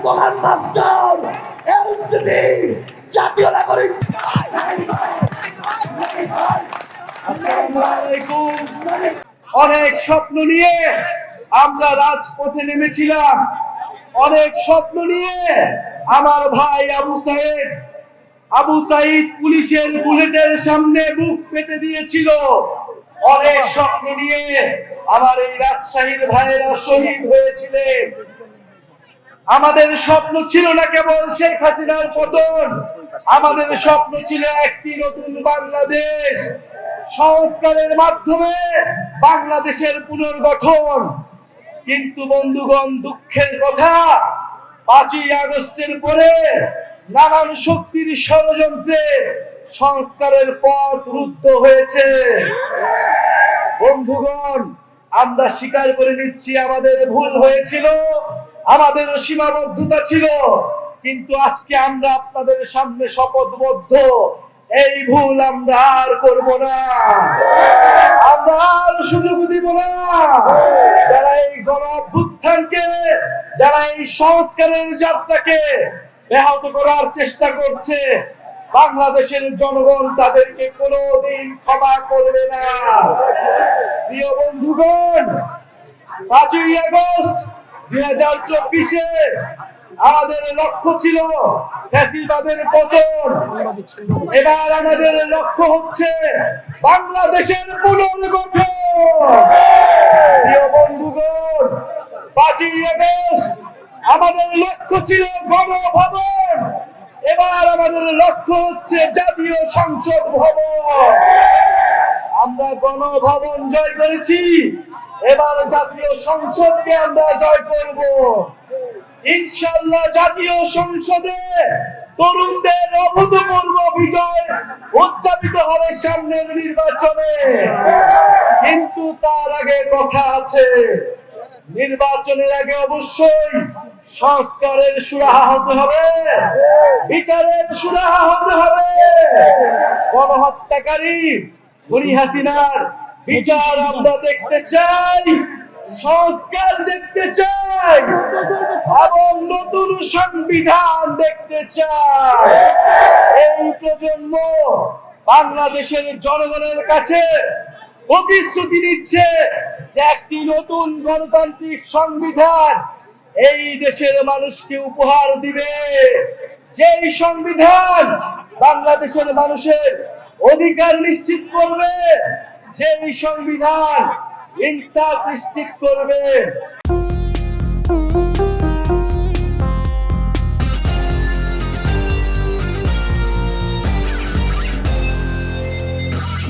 প্রধান master NCP জাতীয় নাগরিক। অনেক স্বপ্ন নিয়ে আমরা রাজপথে নেমেছিলাম, অনেক স্বপ্ন নিয়ে আমার ভাই আবু সাইদ পুলিশের বুলেটের সামনে বুক পেতে দিয়েছিল। অনেক স্বপ্ন নিয়ে আমার এই রাজশাহীর ভাইয়েরা শহীদ হয়েছিলেন। আমাদের স্বপ্ন ছিল না কেবল শেখ হাসিনার পতন, আমাদের স্বপ্ন ছিল একটি নতুন বাংলাদেশ, সংস্কারের মাধ্যমে বাংলাদেশের পুনর্গঠন। কিন্তু বন্ধুগণ, দুঃখের কথা, 5ই আগস্টের পরে নানান শক্তির ষড়যন্ত্রে সংস্কারের পথ রুদ্ধ হয়েছে। বন্ধুগণ, আমরা স্বীকার করে নিচ্ছি আমাদের ভুল হয়েছিল, আমাদের সীমাবদ্ধতা ছিল, কিন্তু আজকে আমরা আপনাদের সামনে শপথবদ্ধ, এই ভুল আমরা আর করব না, আমরা আর সুযোগ দিব না। যারা এই গণ অভ্যুত্থানকে, যারা এই সংস্কারের যাত্রাকে ব্যাহত করার চেষ্টা করছে, বাংলাদেশের জনগণ তাদেরকে কোনোদিন ক্ষমা করবে না। প্রিয় বন্ধুগণ, 5ই আগস্ট 2024-এ আমাদের লক্ষ্য ছিল ফ্যাসিবাদের পতন, এবার আমাদের লক্ষ্য হচ্ছে বাংলাদেশের পুনর্গঠন। প্রিয় বন্ধুগণ, 5ই আগস্ট আমাদের লক্ষ্য ছিল গণভবন, এবার আমাদের লক্ষ্য হচ্ছে জাতীয় সংসদ ভবন। আমরা গণভবন জয় করেছি, এবার জাতীয় সংসদকে আমরা জয় করব। ইনশাআল্লাহ জাতীয় সংসদে তরুণদের অভূতপূর্ব বিজয় উদযাপিত হবে সামনের নির্বাচনে। কিন্তু তার আগে কথা আছে, নির্বাচনের আগে অবশ্যই সংস্কারের সুরাহা হতে হবে, বিচারের সুরাহা হতে হবে। গণহত্যাকারী খুনি হাসিনার বিচার আমরা দেখতে চাই, সংস্কার দেখতে চাই এবং নতুন সংবিধান দেখতে চাই। এই প্রজন্ম বাংলাদেশের জনগণের কাছে প্রতিশ্রুতি দিচ্ছে যে একটি নতুন গণতান্ত্রিক সংবিধান এই দেশের মানুষকে উপহার দিবে, যেই সংবিধান বাংলাদেশের মানুষের অধিকার নিশ্চিত করবে, যেই সংবিধান ইনসাফ নিশ্চিত করবে।